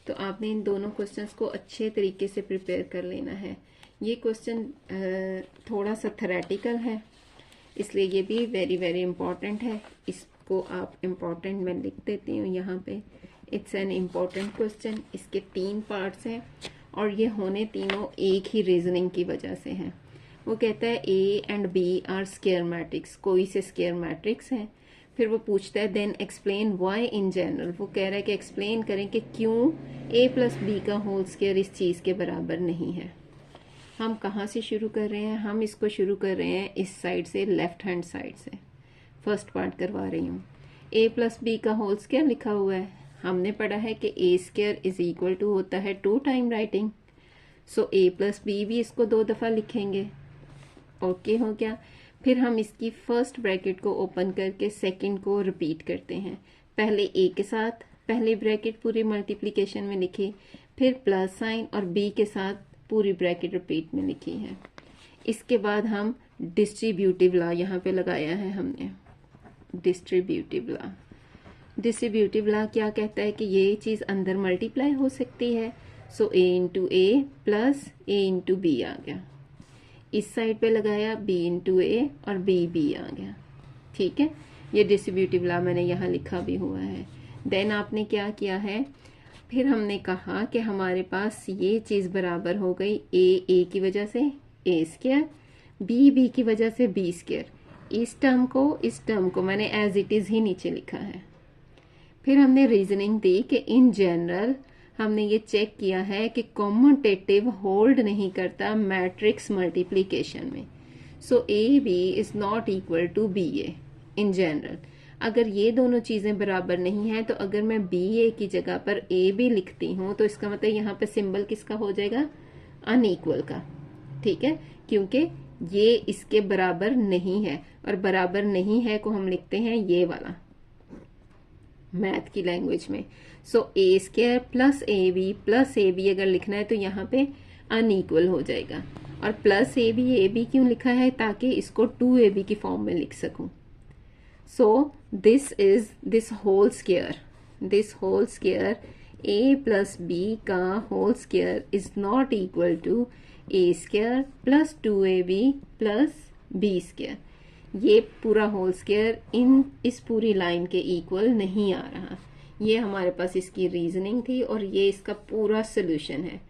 तो आपने इन दोनों क्वेश्चंस को अच्छे तरीके से प्रिपेयर कर लेना है। ये क्वेश्चन थोड़ा सा थ्योरेटिकल है, इसलिए ये भी वेरी वेरी इंपॉर्टेंट है। इसको आप इम्पॉर्टेंट मैं लिख देती हूँ यहाँ पे, इट्स एन इम्पॉर्टेंट क्वेश्चन। इसके 3 पार्ट्स हैं और ये होने तीनों एक ही रीजनिंग की वजह से हैं। वो कहता है A and B are square matrix, कोई से स्क्वायर मैट्रिक्स है। फिर वो पूछता है then explain why in general, वो कह रहा है कि एक्सप्लेन करें कि क्यों A + B का होल स्क्वायर इस चीज़ के बराबर नहीं है। हम कहाँ से शुरू कर रहे हैं? हम इसको शुरू कर रहे हैं इस साइड से, लेफ्ट हैंड साइड से। फर्स्ट पार्ट करवा रही हूँ। A + B का होल स्क्वायर लिखा हुआ है, हमने पढ़ा है कि A² इज इक्वल टू होता है 2 time writing, so A + B भी इसको 2 दफ़ा लिखेंगे। ओके हो गया। फिर हम इसकी फर्स्ट ब्रैकेट को ओपन करके सेकंड को रिपीट करते हैं। पहले A के साथ पहली ब्रैकेट पूरी मल्टीप्लिकेशन में लिखी, फिर प्लस साइन और B के साथ पूरी ब्रैकेट रिपीट में लिखी है। इसके बाद हम डिस्ट्रीब्यूटिव लॉ यहाँ पे लगाया है हमने, डिस्ट्रीब्यूटिव लॉ। डिस्ट्रीब्यूटिव लॉ क्या कहता है कि ये चीज़ अंदर मल्टीप्लाई हो सकती है, सो A × A + A × B आ गया। इस साइड पे लगाया B × A और B आ गया। ठीक है, ये डिस्ट्रीब्यूटिव लॉ मैंने यहाँ लिखा भी हुआ है। देन आपने क्या किया है, फिर हमने कहा कि हमारे पास ये चीज़ बराबर हो गई A की वजह से A², B की वजह से B²। इस टर्म को मैंने एज इट इज़ ही नीचे लिखा है। फिर हमने रीजनिंग दी कि इन जनरल हमने ये चेक किया है कि कॉम्यूटेटिव होल्ड नहीं करता मैट्रिक्स मल्टीप्लिकेशन में, so AB is not equal to BA in general. अगर ये दोनों चीज़ें बराबर नहीं हैं तो अगर मैं BA की जगह पर AB लिखती हूँ तो इसका मतलब यहाँ पे सिंबल किसका हो जाएगा, अनइक्वल का। ठीक है, क्योंकि ये इसके बराबर नहीं है, और बराबर नहीं है को हम लिखते हैं ये वाला मैथ की लैंग्वेज में। सो A² + AB + AB अगर लिखना है तो यहाँ पे अनइक्वल हो जाएगा, और +AB क्यों लिखा है, ताकि इसको 2AB की फॉर्म में लिख सकूं। So this whole square A + B का whole square is not equal to A² + 2AB + B²। ये पूरा होल स्क्वायर इस पूरी लाइन के इक्वल नहीं आ रहा। ये हमारे पास इसकी रीजनिंग थी और ये इसका पूरा सोल्यूशन है।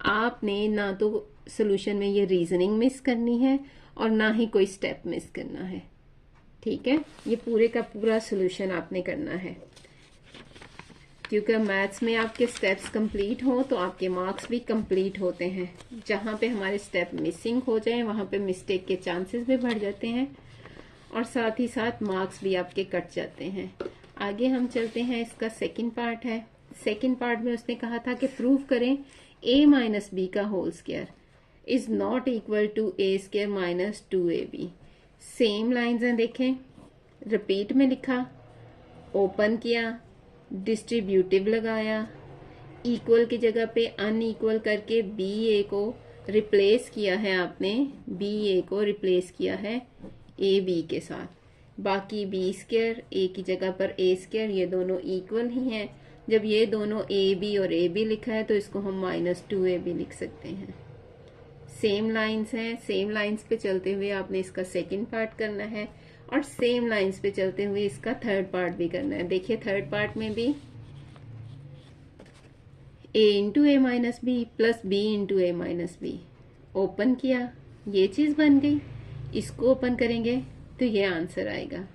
आपने ना तो सोल्यूशन में ये रीजनिंग मिस करनी है और ना ही कोई स्टेप मिस करना है। ठीक है, ये पूरे का पूरा सोल्यूशन आपने करना है, क्योंकि मैथ्स में आपके स्टेप्स कंप्लीट हो तो आपके मार्क्स भी कंप्लीट होते हैं। जहाँ पे हमारे स्टेप मिसिंग हो जाए वहाँ पे मिस्टेक के चांसेस भी बढ़ जाते हैं और साथ ही साथ मार्क्स भी आपके कट जाते हैं। आगे हम चलते हैं, इसका सेकंड पार्ट है। सेकंड पार्ट में उसने कहा था कि प्रूव करें a माइनस बी का whole square is not equal to a square minus 2ab। Same lines हैं, देखें, रिपीट में लिखा, ओपन किया, डिस्ट्रीब्यूटिव लगाया, इक्वल की जगह पे अनइक्वल करके बी ए को रिप्लेस किया है आपने, बी ए को रिप्लेस किया है ए बी के साथ। बाकी बी स्क्वायर ए की जगह पर ए स्क्वायर, ये दोनों इक्वल ही हैं। जब ये दोनों ए बी और ए बी लिखा है तो इसको हम माइनस 2ab लिख सकते हैं। सेम लाइंस हैं, सेम लाइंस पे चलते हुए आपने इसका सेकंड पार्ट करना है और सेम लाइंस पे चलते हुए इसका थर्ड पार्ट भी करना है। देखिए थर्ड पार्ट में भी a into A minus B plus B into A minus B, open किया, ये चीज बन गई। इसको ओपन करेंगे तो ये आंसर आएगा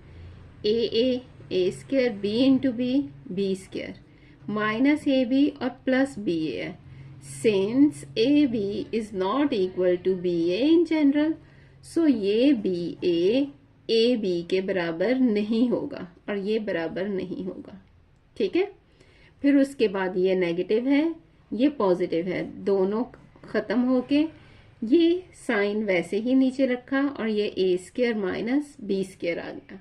A square B into B square minus A B और प्लस बी ए है। Since A B is not equal to B A in general, so ये बी ए बी के बराबर नहीं होगा और ये बराबर नहीं होगा। ठीक है, फिर उसके बाद ये नेगेटिव है, ये पॉजिटिव है, दोनों खत्म होके ये साइन वैसे ही नीचे रखा और ये ए स्क्वायर माइनस बी स्क्वायर आ गया।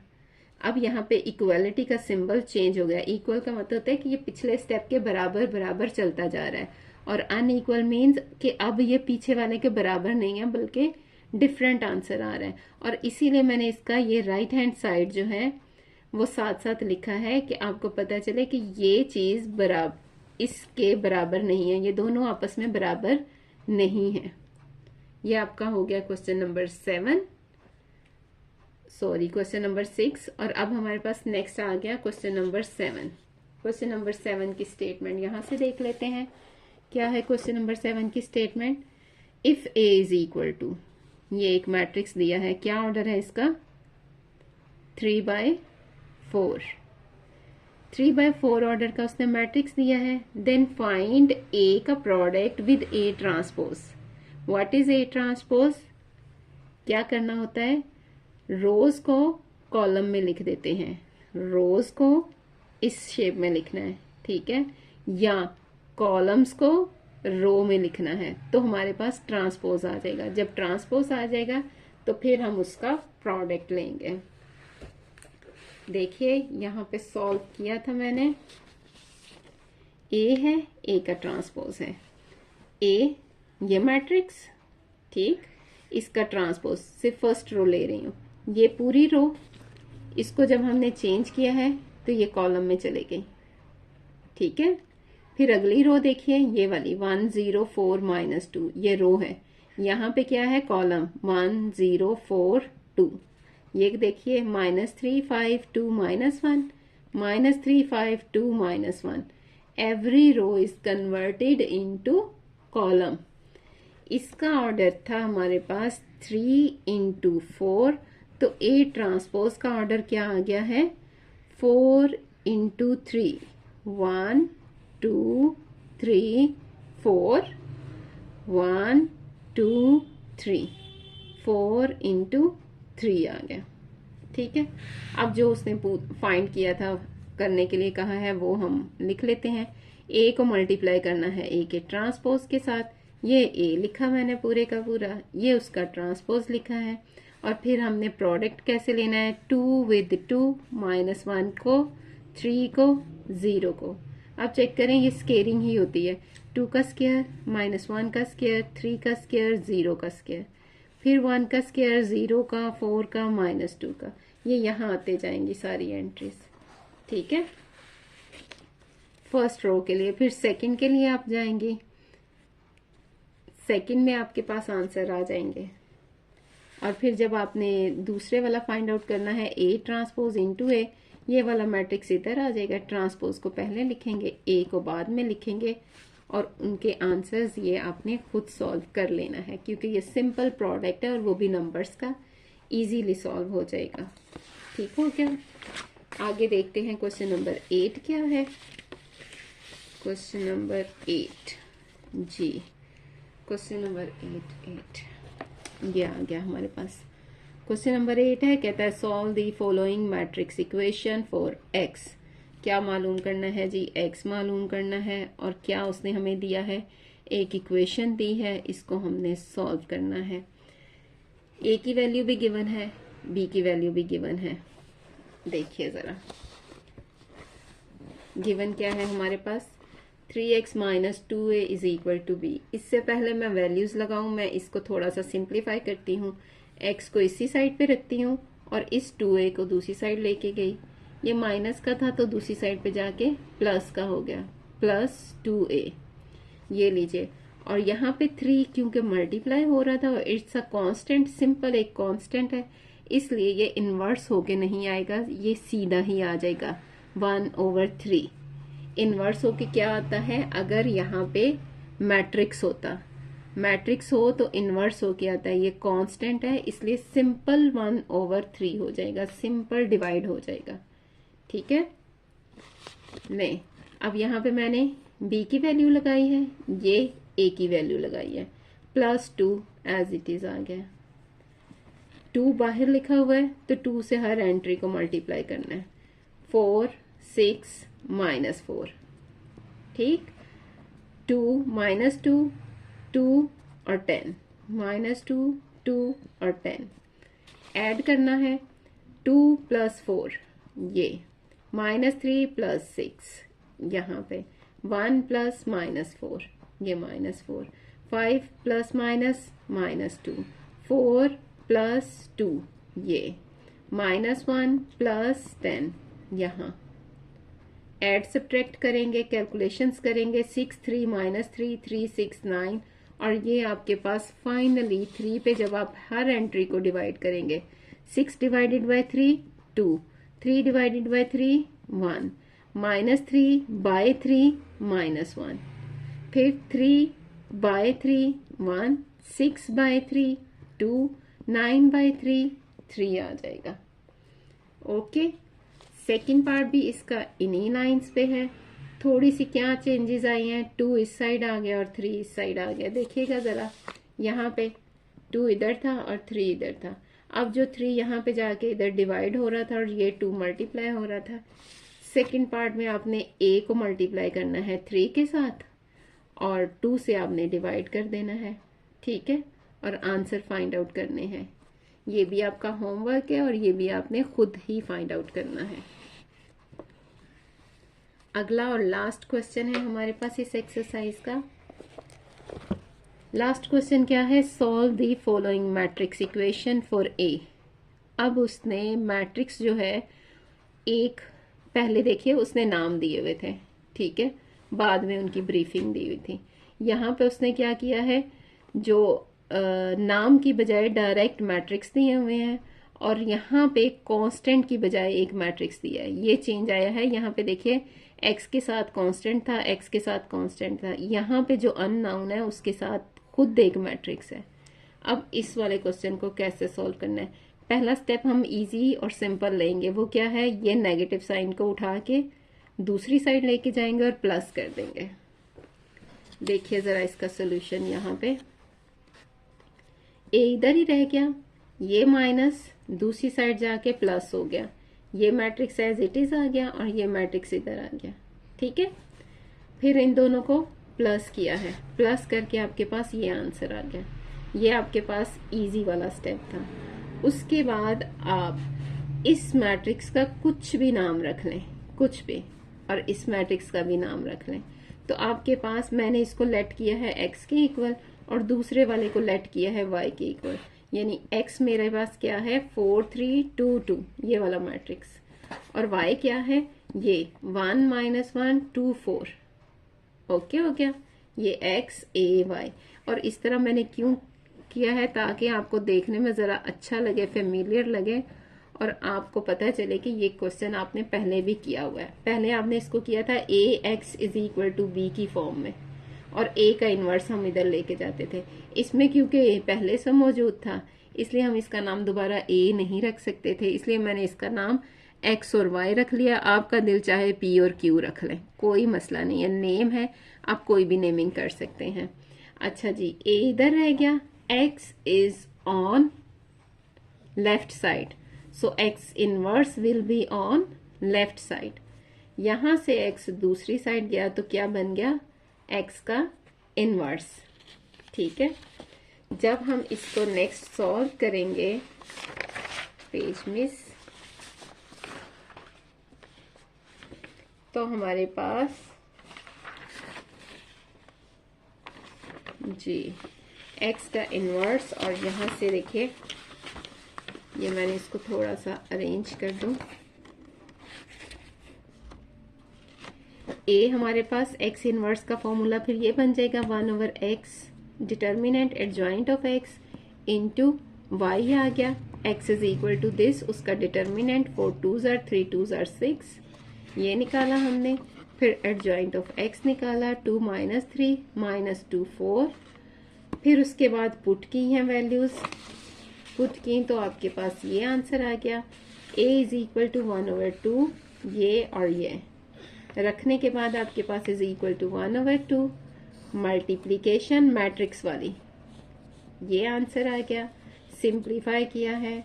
अब यहाँ पे इक्वलिटी का सिंबल चेंज हो गया। इक्वल का मतलब होता है कि ये पिछले स्टेप के बराबर बराबर चलता जा रहा है और अनइक्वल मीन्स कि अब ये पीछे वाले के बराबर नहीं है बल्कि डिफरेंट आंसर आ रहा है। और इसीलिए मैंने इसका ये राइट हैंड साइड जो है वो साथ साथ लिखा है कि आपको पता चले कि ये चीज बराबर इसके बराबर नहीं है, ये दोनों आपस में बराबर नहीं है। ये आपका हो गया question number 7, sorry question number 6। और अब हमारे पास नेक्स्ट आ गया क्वेश्चन नंबर 7। क्वेश्चन नंबर 7 की स्टेटमेंट यहां से देख लेते हैं। क्या है क्वेश्चन नंबर 7 की statement? If A is equal to, ये एक मैट्रिक्स दिया है, क्या ऑर्डर है इसका? 3/4। 3/4 ऑर्डर का उसने मैट्रिक्स दिया है। देन फाइंड ए का product with A transpose. What is A transpose? क्या करना होता है? रोज को कॉलम में लिख देते हैं, रोज को इस शेप में लिखना है, ठीक है, या कॉलम्स को रो में लिखना है, तो हमारे पास ट्रांसपोज आ जाएगा। जब ट्रांसपोज आ जाएगा तो फिर हम उसका प्रोडक्ट लेंगे। देखिए यहां पे सॉल्व किया था मैंने, ए है, ए का ट्रांसपोज है, ए ये मैट्रिक्स, ठीक, इसका ट्रांसपोज सिर्फ फर्स्ट रो ले रही हूं, ये पूरी रो, इसको जब हमने चेंज किया है तो ये कॉलम में चले गई, ठीक है। फिर अगली रो देखिए, ये वाली 1 0 4 -2, ये रो है, यहाँ पे क्या है? कॉलम 1 0 4 2। ये देखिए -3 5 2 -1 -3 5 2 -1। Every row is converted into column. इसका ऑर्डर था हमारे पास 3 × 4, तो ए ट्रांसपोज का ऑर्डर क्या आ गया है? 4 × 3, 1 2 3 4, 1 2 3, 4 × 3 आ गया, ठीक है। अब जो उसने फाइंड किया था, करने के लिए कहा है, वो हम लिख लेते हैं। ए को मल्टीप्लाई करना है ए के ट्रांसपोज के साथ, ये ए लिखा मैंने पूरे का पूरा, ये उसका ट्रांसपोज लिखा है। और फिर हमने प्रोडक्ट कैसे लेना है? 2 with 2, -1 को, 3 को, 0 को। अब चेक करें, ये स्केयरिंग ही होती है, 2 का स्क्वायर, -1 का स्क्वायर, 3 का स्क्वायर, 0 का स्क्वायर, फिर 1 का स्क्वायर, 0 का, 4 का, -2 का, ये यहाँ आते जाएंगी सारी एंट्रीज, ठीक है, फर्स्ट रो के लिए। फिर सेकंड के लिए आप जाएंगे, सेकंड में आपके पास आंसर आ जाएंगे। और फिर जब आपने दूसरे वाला फाइंड आउट करना है, ए ट्रांसपोज इनटू ए, ये वाला मैट्रिक्स इधर आ जाएगा। ट्रांसपोज को पहले लिखेंगे, ए को बाद में लिखेंगे, और उनके आंसर्स ये आपने खुद सॉल्व कर लेना है, क्योंकि ये सिंपल प्रोडक्ट है और वो भी नंबर्स का, इजीली सॉल्व हो जाएगा। ठीक हो क्या? आगे देखते हैं क्वेश्चन नंबर 8 क्या है। क्वेश्चन नंबर 8 जी, क्वेश्चन नंबर 8 ये आ गया हमारे पास। क्वेश्चन नंबर 8 है, कहता है solve the following matrix equation for x. क्या मालूम करना है जी? एक्स मालूम करना है, और क्या उसने हमें दिया है? एक इक्वेशन दी है, इसको हमने सॉल्व करना है। ए की वैल्यू भी गिवन है, बी की वैल्यू भी गिवन है। देखिए जरा गिवन क्या है हमारे पास, 3x minus 2a is equal to b। इससे पहले मैं वैल्यूज लगाऊं, मैं इसको थोड़ा सा सिंप्लीफाई करती हूँ। x को इसी साइड पे रखती हूँ और इस 2a को दूसरी साइड लेके गई। ये माइनस का था तो दूसरी साइड पे जाके प्लस का हो गया, प्लस 2a। ये लीजिए, और यहाँ पे 3 क्योंकि मल्टीप्लाई हो रहा था, इट्स अ कांस्टेंट, सिंपल एक कांस्टेंट है, इसलिए ये इन्वर्स होके नहीं आएगा, ये सीधा ही आ जाएगा 1/3। इन्वर्स होके क्या आता है, अगर यहाँ पे मैट्रिक्स होता, मैट्रिक्स हो तो इन्वर्स होके आता है, ये कांस्टेंट है इसलिए सिंपल 1/3 हो जाएगा, सिंपल डिवाइड हो जाएगा। ठीक है, नहीं अब यहाँ पे मैंने b की वैल्यू लगाई है, ये a की वैल्यू लगाई है, +2 एज इट इज आ गया। 2 बाहर लिखा हुआ है तो 2 से हर एंट्री को मल्टीप्लाई करना है, 4 6 -4। ठीक, 2 -2 2 और 10, -2 2 और 10 ऐड करना है, 2 + 4 ये, -3 + 6 यहाँ पे, 1 + -4 ये -4, 5 ± -2, 4 + 2 ये, -1 + 10 यहाँ। ऐड सब्ट्रैक्ट करेंगे, कैलकुलेशंस करेंगे, 6 3 -3 3 6 9, और ये आपके पास फाइनली 3 पे जब आप हर एंट्री को डिवाइड करेंगे, 6 divided by 3 2, 3 divided by 3 1, -3 by 3 -1, फिर 3 बाय 3 1, 6 बाय 3 2, 9 बाय 3 3 आ जाएगा। ओके, सेकेंड पार्ट भी इसका इन्हीं लाइंस पे है। थोड़ी सी क्या चेंजेस आई हैं, 2 इस साइड आ गया और 3 इस साइड आ गया। देखिएगा जरा, यहाँ पे 2 इधर था और 3 इधर था। अब जो 3 यहाँ पे जाके इधर डिवाइड हो रहा था और ये 2 मल्टीप्लाई हो रहा था। सेकेंड पार्ट में आपने a को मल्टीप्लाई करना है 3 के साथ और 2 से आपने डिवाइड कर देना है। ठीक है, और आंसर फाइंड आउट करने हैं। ये भी आपका होमवर्क है और ये भी आपने खुद ही फाइंड आउट करना है। अगला और लास्ट क्वेश्चन है हमारे पास इस एक्सरसाइज का। लास्ट क्वेश्चन क्या है, solve the following matrix equation for a. अब उसने मैट्रिक्स जो है, एक पहले देखिए उसने नाम दिए हुए थे, ठीक है, बाद में उनकी ब्रीफिंग दी हुई थी। यहाँ पे उसने क्या किया है, जो नाम की बजाय डायरेक्ट मैट्रिक्स दिए हुए हैं और यहाँ पे कांस्टेंट की बजाय एक मैट्रिक्स दिया है। ये चेंज आया है, यहाँ पे देखिए x के साथ कांस्टेंट था, x के साथ कांस्टेंट था, यहाँ पे जो अननाउन है उसके साथ खुद एक मैट्रिक्स है। अब इस वाले क्वेश्चन को कैसे सॉल्व करना है, पहला स्टेप हम इजी और सिंपल लेंगे। वो क्या है, ये नेगेटिव साइन को उठा के दूसरी साइड लेके जाएंगे और प्लस कर देंगे। देखिए जरा इसका सोल्यूशन, यहाँ पे ए इधर ही रह गया, ये माइनस दूसरी साइड जाके प्लस हो गया, ये मैट्रिक्स एज इट इज आ गया और ये मैट्रिक्स इधर आ गया। ठीक है, फिर इन दोनों को प्लस किया है, प्लस करके आपके पास ये आंसर आ गया। ये आपके पास इजी वाला स्टेप था। उसके बाद आप इस मैट्रिक्स का कुछ भी नाम रख लें, कुछ भी, और इस मैट्रिक्स का भी नाम रख लें। तो आपके पास, मैंने इसको लेट किया है x के इक्वल और दूसरे वाले को लेट किया है y के इक्वल, यानी x मेरे पास क्या है 4 3 2 2 ये वाला मैट्रिक्स, और y क्या है ये 1 -1 2 4। ओके हो गया, ये x a y। और इस तरह मैंने क्यों किया है, ताकि आपको देखने में जरा अच्छा लगे, फेमिलियर लगे, और आपको पता चले कि ये क्वेश्चन आपने पहले भी किया हुआ है। पहले आपने इसको किया था ax = b की फॉर्म में, और ए का इन्वर्स हम इधर लेके जाते थे। इसमें क्योंकि ए पहले से मौजूद था इसलिए हम इसका नाम दोबारा ए नहीं रख सकते थे, इसलिए मैंने इसका नाम एक्स और वाई रख लिया। आपका दिल चाहे पी और क्यू रख लें, कोई मसला नहीं है, नेम है, आप कोई भी नेमिंग कर सकते हैं। अच्छा जी, ए इधर रह गया। X is on left side, so x inverse will be on left side. यहां से एक्स दूसरी साइड गया तो क्या बन गया, एक्स का इनवर्स। ठीक है, जब हम इसको नेक्स्ट सॉल्व करेंगे, पेज मिस, तो हमारे पास जी एक्स का इनवर्स, और यहां से देखिए ये मैंने इसको थोड़ा सा अरेंज कर दूं। ए हमारे पास एक्स इनवर्स का फॉर्मूला फिर ये बन जाएगा 1/x determinant adjoint of x into y आ गया। x is equal to this, उसका determinant 4 2s are 3 2s are 6, ये निकाला हमने। फिर एडजॉइंट ऑफ x निकाला, 2 - 3 - 2 4। फिर उसके बाद पुट की हैं वैल्यूज, पुट की तो आपके पास ये आंसर आ गया। a इज इक्वल टू 1/2, ये और ये रखने के बाद आपके पास is equal to 1/2 multiplication matrix वाली, ये आंसर आ गया। सिंप्लीफाई किया है,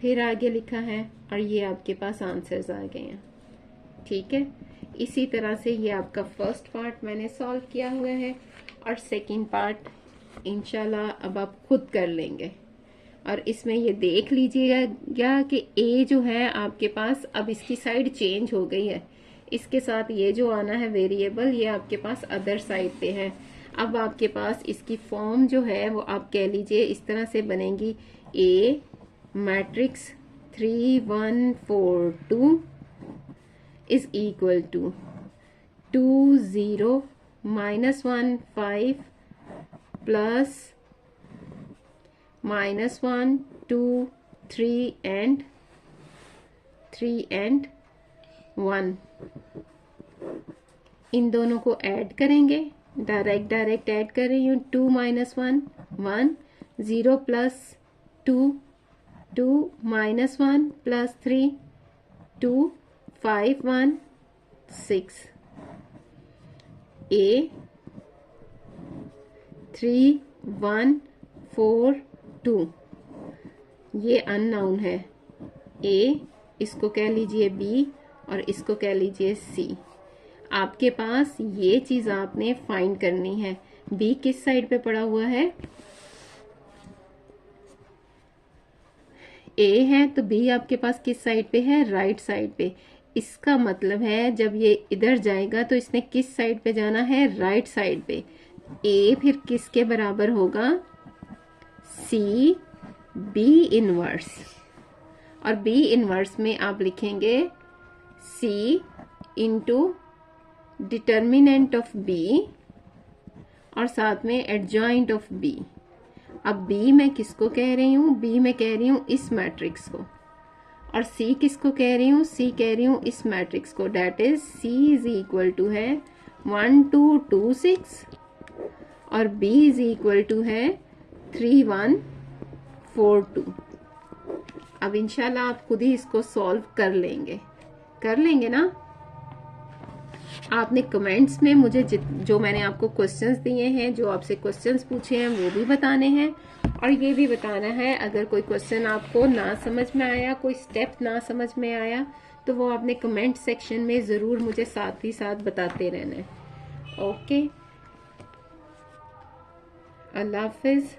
फिर आगे लिखा है, और ये आपके पास आंसर्स आ गए हैं। ठीक है, इसी तरह से ये आपका फर्स्ट पार्ट मैंने सॉल्व किया हुआ है, और सेकंड पार्ट इंशाल्लाह अब आप खुद कर लेंगे। और इसमें ये देख लीजिएगा कि ए जो है आपके पास अब इसकी साइड चेंज हो गई है, इसके साथ ये जो आना है वेरिएबल, ये आपके पास अदर साइड पे है। अब आपके पास इसकी फॉर्म जो है वो आप कह लीजिए इस तरह से बनेगी, A matrix 3 1 4 2 is equal to 2 0 -1 5 plus -1 2 3 and 1। इन दोनों को ऐड करेंगे, डायरेक्ट ऐड कर रही हूँ। 2 - 1 1, 0 + 2 2 - 1 + 3 2 5 1 6। A 3 1 4 2, ये अननोन है। A इसको कह लीजिए B और इसको कह लीजिए C। आपके पास ये चीज आपने फाइंड करनी है। B किस साइड पे पड़ा हुआ है, A है तो B आपके पास किस साइड पे है, राइट साइड पे। इसका मतलब है जब ये इधर जाएगा तो इसने किस साइड पे जाना है, राइट साइड पे। A फिर किसके बराबर होगा, C B इनवर्स, और B इनवर्स में आप लिखेंगे C into determinant of B और साथ में एडजॉइंट ऑफ B। अब B मैं किसको कह रही हूँ, B मैं कह रही हूँ इस मैट्रिक्स को, और C किसको कह रही हूँ, C कह रही हूँ इस मैट्रिक्स को। That is C is equal to है 1 2 2 6 और B इज इक्वल टू है 3 1 4 2। अब इंशाल्लाह आप खुद ही इसको सॉल्व कर लेंगे ना। आपने कमेंट्स में मुझे जो मैंने आपको क्वेश्चंस दिए हैं, जो आपसे क्वेश्चंस पूछे हैं वो भी बताने हैं, और ये भी बताना है अगर कोई क्वेश्चन आपको ना समझ में आया, कोई स्टेप ना समझ में आया, तो वो आपने कमेंट सेक्शन में ज़रूर मुझे साथ ही साथ बताते रहना है। ओके, अल्लाह हाफिज़।